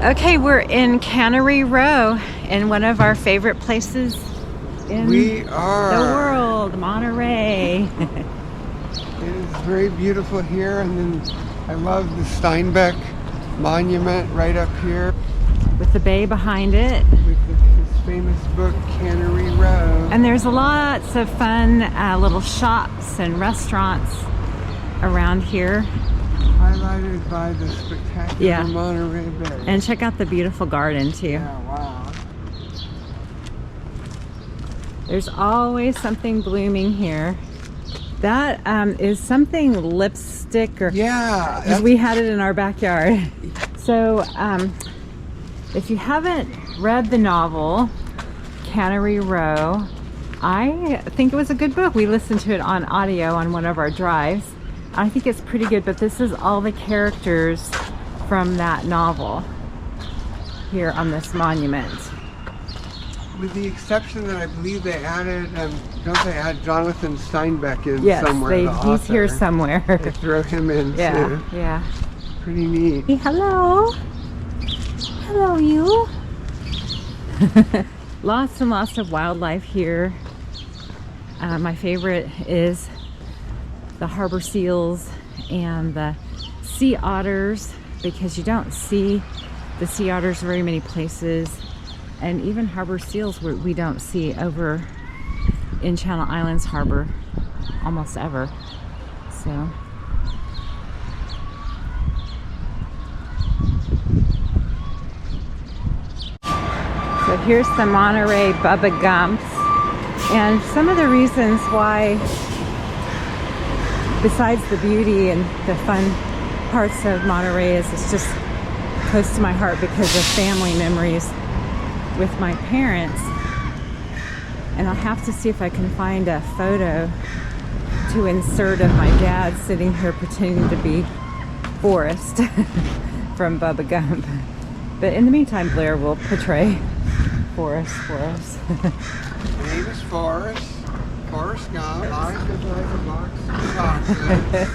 Okay, we're in Cannery Row in one of our favorite places in the world, Monterey. It is very beautiful here, and then I love the Steinbeck monument right up here. With the bay behind it. With his famous book, Cannery Row. And there's lots of fun little shops and restaurants around here. Highlighted by the spectacular Monterey Bay. And check out the beautiful garden too. Yeah, wow. There's always something blooming here. That is something lipstick or... Yeah. Because we had it in our backyard. So if you haven't read the novel, Cannery Row, I think it was a good book. We listened to it on audio on one of our drives. I think it's pretty good, but this is all the characters from that novel here on this monument. With the exception that I believe they added, don't they add Jonathan Steinbeck in somewhere? Yes, he's here somewhere. They throw him in too. Yeah. Pretty neat. Hey, hello. Hello, you. Lots and lots of wildlife here. My favorite is the harbor seals and the sea otters, because you don't see the sea otters very many places, and even harbor seals we don't see over in Channel Islands Harbor almost ever. So here's the Monterey Bubba Gumps, and some of the reasons why, besides the beauty and the fun parts of Monterey, is it's just close to my heart because of family memories with my parents. And I'll have to see if I can find a photo to insert of my dad sitting here pretending to be Forrest from Bubba Gump. But in the meantime, Blair will portray Forrest for us. My name is Forrest Gump. I live like a box of chocolates,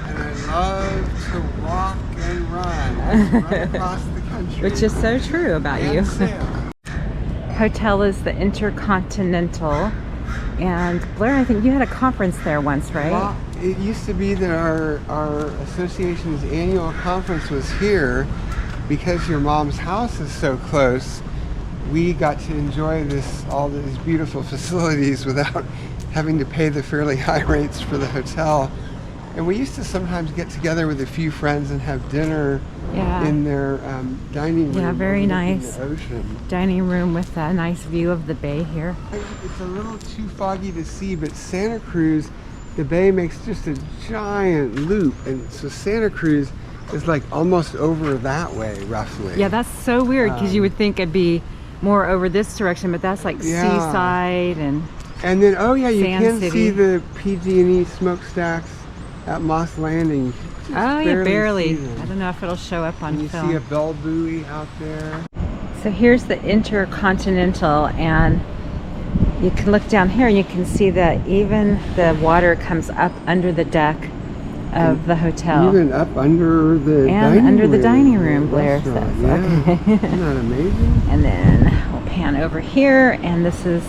and I love to walk and run across the country. Which is so true about you. Hotel is the Intercontinental, and Blair, I think you had a conference there once, right? Well, it used to be that our association's annual conference was here. Because your mom's house is so close, we got to enjoy all these beautiful facilities without having to pay the fairly high rates for the hotel. And we used to sometimes get together with a few friends and have dinner in their dining room. Yeah, very nice. The ocean. Dining room with a nice view of the bay here. It's a little too foggy to see, but Santa Cruz, the bay makes just a giant loop. And so Santa Cruz is like almost over that way, roughly. Yeah, that's so weird, because you would think it'd be more over this direction, but that's like seaside and then you can City. see the PG&E smokestacks at Moss Landing. Barely. I don't know if it'll show up on film. You see a bell buoy out there. So here's the Intercontinental, and you can look down here and you can see that even the water comes up under the deck of the hotel. Even up under the dining room, Blair says. Yeah. Okay. Isn't that amazing? And then we'll pan over here, and this is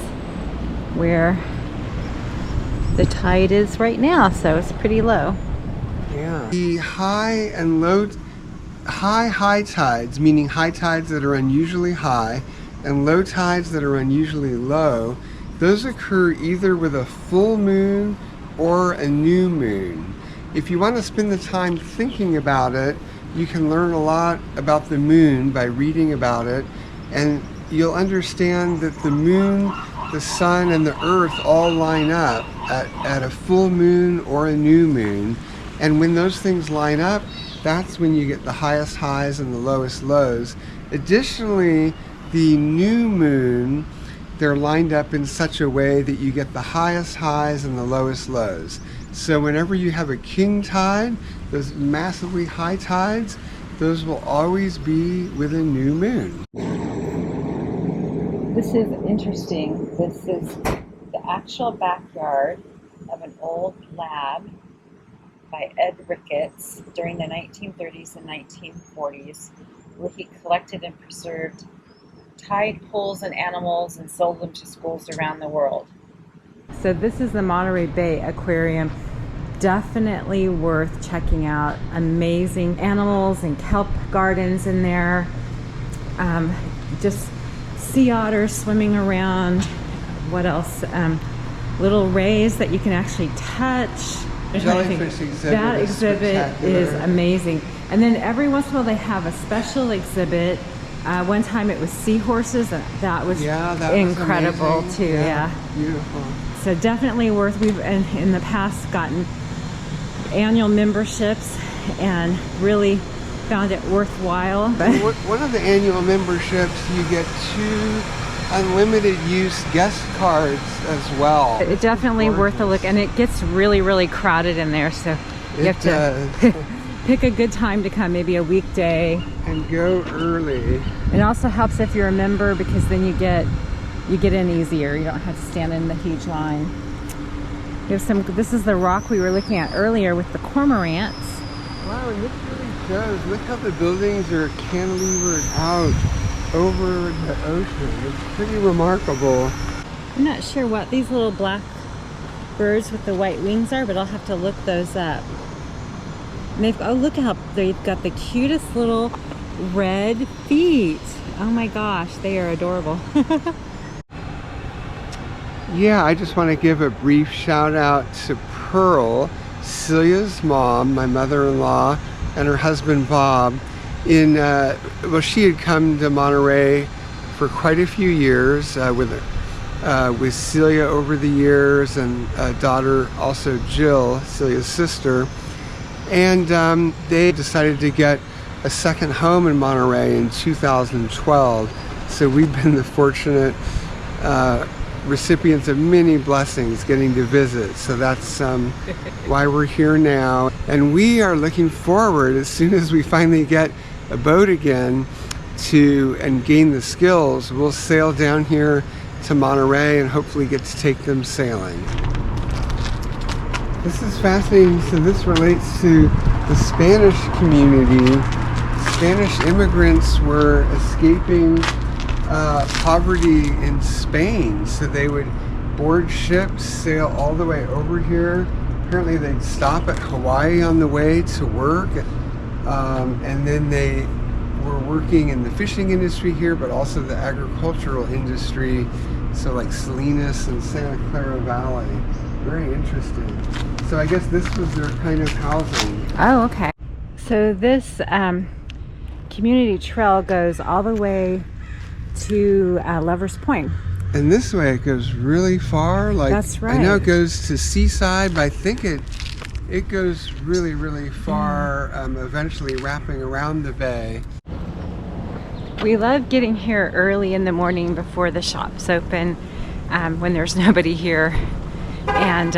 where the tide is right now, so it's pretty low. Yeah. The high tides, meaning high tides that are unusually high, and low tides that are unusually low, those occur either with a full moon or a new moon. If you want to spend the time thinking about it, you can learn a lot about the moon by reading about it, and you'll understand that the moon, the sun, and the earth all line up at a full moon or a new moon. And when those things line up, that's when you get the highest highs and the lowest lows. Additionally, the new moon, they're lined up in such a way that you get the highest highs and the lowest lows. So whenever you have a king tide, those massively high tides, those will always be with a new moon. This is interesting. This is the actual backyard of an old lab by Ed Ricketts during the 1930s and 1940s. where he collected and preserved tide pools and animals and sold them to schools around the world. So this is the Monterey Bay Aquarium. Definitely worth checking out. Amazing animals and kelp gardens in there. Just sea otters swimming around. What else? Little rays that you can actually touch. Jellyfish exhibit. That exhibit is amazing. And then every once in a while they have a special exhibit. One time it was seahorses, and that was incredible too. Yeah, beautiful. So definitely worth. We've in the past gotten annual memberships and really found it worthwhile. But one of the annual memberships, you get 2 unlimited use guest cards as well. It's definitely worth a look, and it gets really, really crowded in there. So you have to pick a good time to come, maybe a weekday. And go early. It also helps if you're a member, because then you get in easier. You don't have to stand in the huge line. This is the rock we were looking at earlier with the cormorants. Wow, and this really shows. Look how the buildings are cantilevered out over the ocean. It's pretty remarkable. I'm not sure what these little black birds with the white wings are, but I'll have to look those up. And look how they've got the cutest little red feet. Oh my gosh, they are adorable. Yeah, I just want to give a brief shout out to Pearl, Celia's mom, my mother-in-law, and her husband Bob. She had come to Monterey for quite a few years with Celia over the years, and a daughter, also Jill, Celia's sister. And they decided to get a second home in Monterey in 2012. So we've been the fortunate recipients of many blessings getting to visit. So that's why we're here now. And we are looking forward, as soon as we finally get a boat again and gain the skills, we'll sail down here to Monterey and hopefully get to take them sailing. This is fascinating. So this relates to the Spanish community. Spanish immigrants were escaping poverty in Spain, so they would board ships, sail all the way over here. Apparently they'd stop at Hawaii on the way to work, and then they were working in the fishing industry here, but also the agricultural industry, so like Salinas and Santa Clara Valley. Very interesting. So I guess this was their kind of housing. Oh, okay. So this community trail goes all the way to Lover's Point. And this way it goes really far. That's right. I know it goes to Seaside, but I think it goes really, really far, eventually wrapping around the bay. We love getting here early in the morning before the shops open, when there's nobody here. And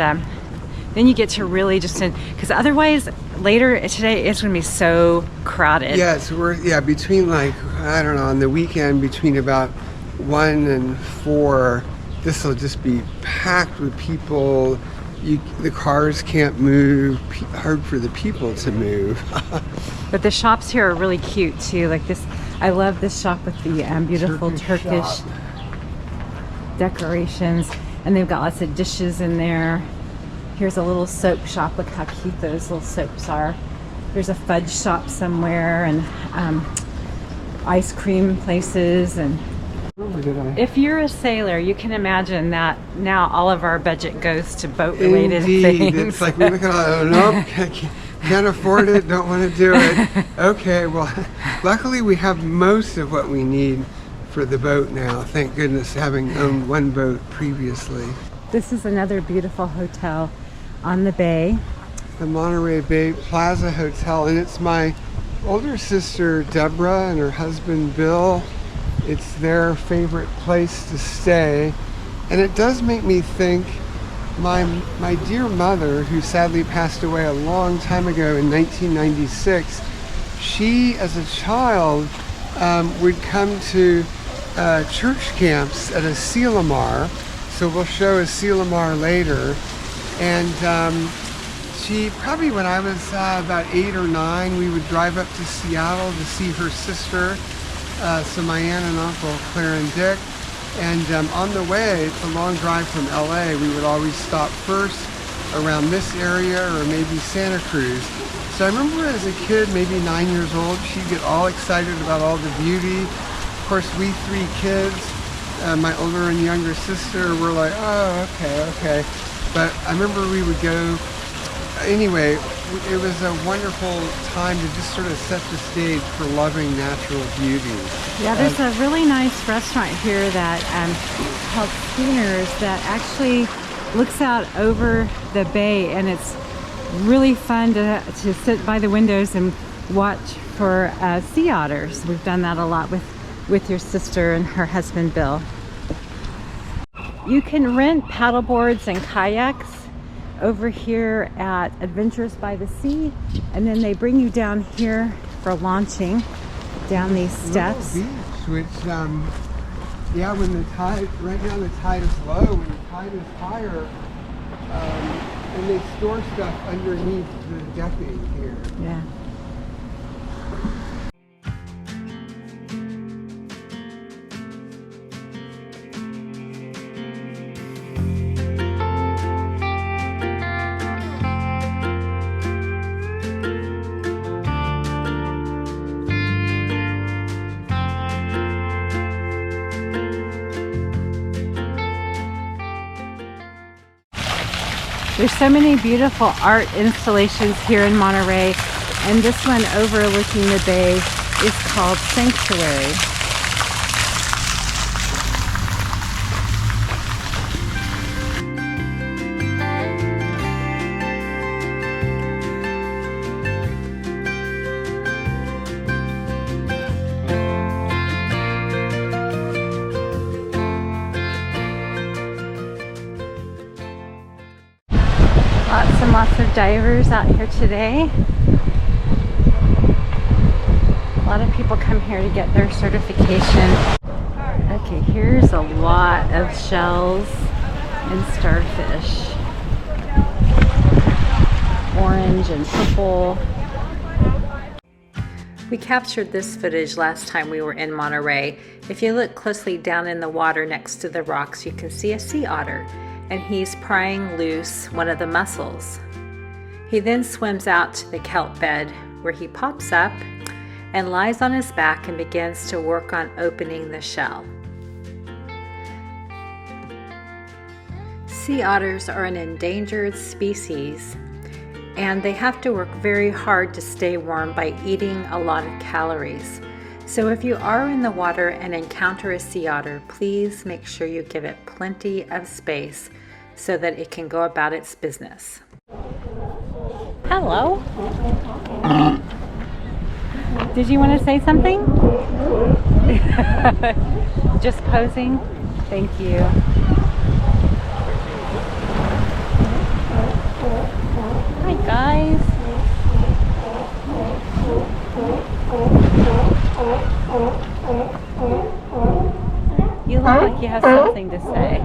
then you get to really because otherwise later today it's going to be so crowded. Yes, between on the weekend between about 1 and 4, this will just be packed with people. The cars can't move, hard for the people to move. But the shops here are really cute too. Like this, I love this shop with the beautiful Turkish decorations, and they've got lots of dishes in there. Here's a little soap shop. Look how cute those little soaps are. There's a fudge shop somewhere, and ice cream places. And if you're a sailor, you can imagine that now all of our budget goes to boat-related things. It's like we look at it, nope, can't afford it, don't want to do it. Okay, well, luckily we have most of what we need for the boat now. Thank goodness, having owned one boat previously. This is another beautiful hotel on the bay. The Monterey Bay Plaza Hotel, and it's my older sister Deborah and her husband Bill. It's their favorite place to stay, and it does make me think my dear mother, who sadly passed away a long time ago in 1996. She, as a child, would come to church camps at a Asilomar. So we'll show a Asilomar later, and Probably when I was about 8 or 9, we would drive up to Seattle to see her sister, so my aunt and uncle, Claire and Dick. And on the way, it's a long drive from LA, we would always stop first around this area or maybe Santa Cruz. So I remember as a kid, maybe 9 years old, she'd get all excited about all the beauty. Of course, we 3 kids, my older and younger sister, were like, oh, okay. But I remember we would go. Anyway, it was a wonderful time to just sort of set the stage for loving natural beauty. Yeah, there's a really nice restaurant here that called Schooners that actually looks out over the bay, and it's really fun to sit by the windows and watch for sea otters. We've done that a lot with your sister and her husband Bill. You can rent paddle boards and kayaks over here at Adventures by the Sea, and then they bring you down here for launching down these steps. Beach, which yeah, when the tide, right now the tide is low, when the tide is higher, and they store stuff underneath the decking here. Yeah. There's so many beautiful art installations here in Monterey, and this one overlooking the bay is called Sanctuary. Lots and lots of divers out here today. A lot of people come here to get their certification. Okay, here's a lot of shells and starfish. Orange and purple. We captured this footage last time we were in Monterey. If you look closely down in the water next to the rocks, you can see a sea otter, and he's prying loose one of the mussels. He then swims out to the kelp bed, where he pops up and lies on his back and begins to work on opening the shell. Sea otters are an endangered species, and they have to work very hard to stay warm by eating a lot of calories. So if you are in the water and encounter a sea otter, please make sure you give it plenty of space so that it can go about its business. Hello. Did you want to say something? Just posing? Thank you. Hi guys. You look like you have something to say.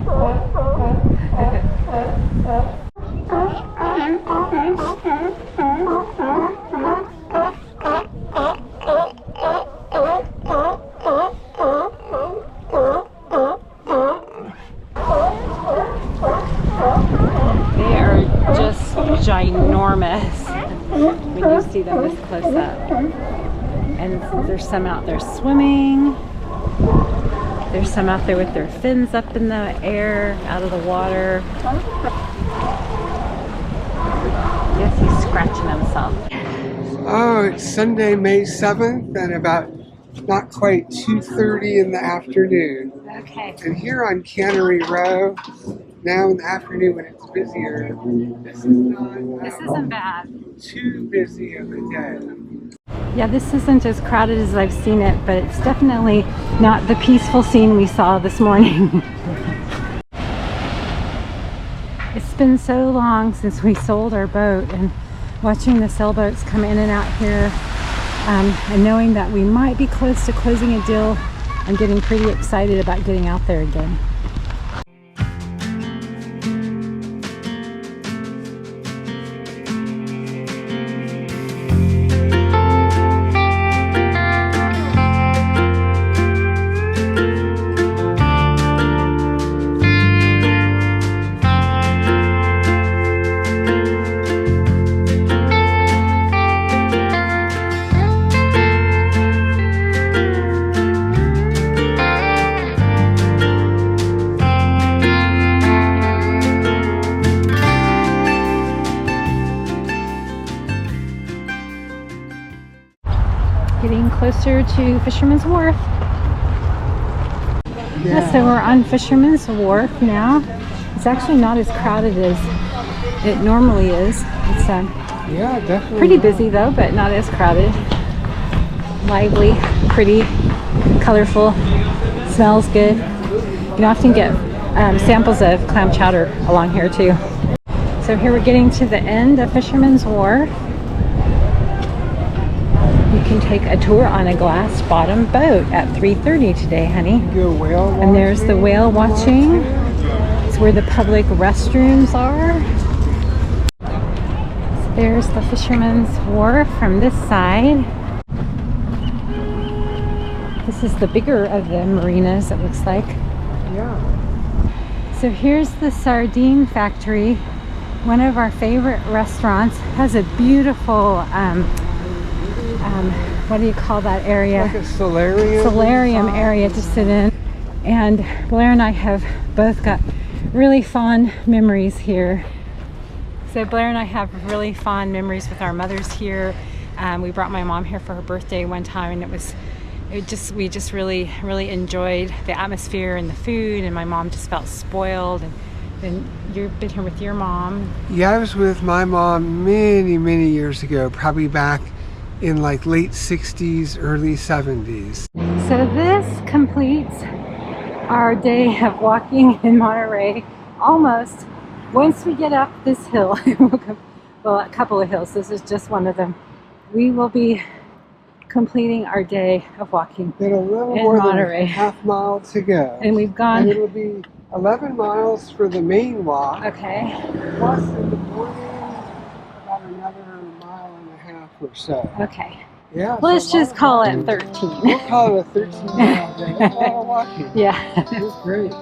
They are just ginormous when you see them this close up. And there's some out there swimming. There's some out there with their fins up in the air, out of the water. I guess he's scratching himself. Oh, it's Sunday, May 7th, and about not quite 2:30 in the afternoon. Okay. And here on Cannery Row, now in the afternoon when it's busier, this is not This isn't bad. too busy of a day. Yeah, this isn't as crowded as I've seen it, but it's definitely not the peaceful scene we saw this morning. It's been so long since we sold our boat, and watching the sailboats come in and out here, and knowing that we might be close to closing a deal, I'm getting pretty excited about getting out there again. closer to Fisherman's Wharf. Yeah, so we're on Fisherman's Wharf now. It's actually not as crowded as it normally is. It's Yeah, definitely. pretty busy though, but not as crowded. Lively, pretty, colorful, smells good. You can often get samples of clam chowder along here too. So here we're getting to the end of Fisherman's Wharf. You can take a tour on a glass bottom boat at 3:30 today, honey. Go whale watching. And there's the whale watching. It's where the public restrooms are. So there's the Fisherman's Wharf from this side. This is the bigger of the marinas, it looks like. Yeah. So here's the sardine factory. One of our favorite restaurants has a beautiful, what do you call that area? Like a solarium. Solarium area to sit in. And Blair and I have both got really fond memories here. So Blair and I have really fond memories with our mothers here. We brought my mom here for her birthday one time, and we just really enjoyed the atmosphere and the food, and my mom just felt spoiled. And you've been here with your mom. Yeah, I was with my mom many years ago, probably back in like late 60s, early 70s. So this completes our day of walking in Monterey, almost. Once we get up this hill, well, a couple of hills, this is just one of them, we will be completing our day of walking Then a little in more Monterey. than a half mile to go. And we've gone... And it'll be 11 miles for the main walk. Okay. Plus in the morning, about another mile and a half or so. Okay. Yeah. Let's so just call it 13. We'll call it a 13-mile day. That's a lot of walking. Yeah. It was great.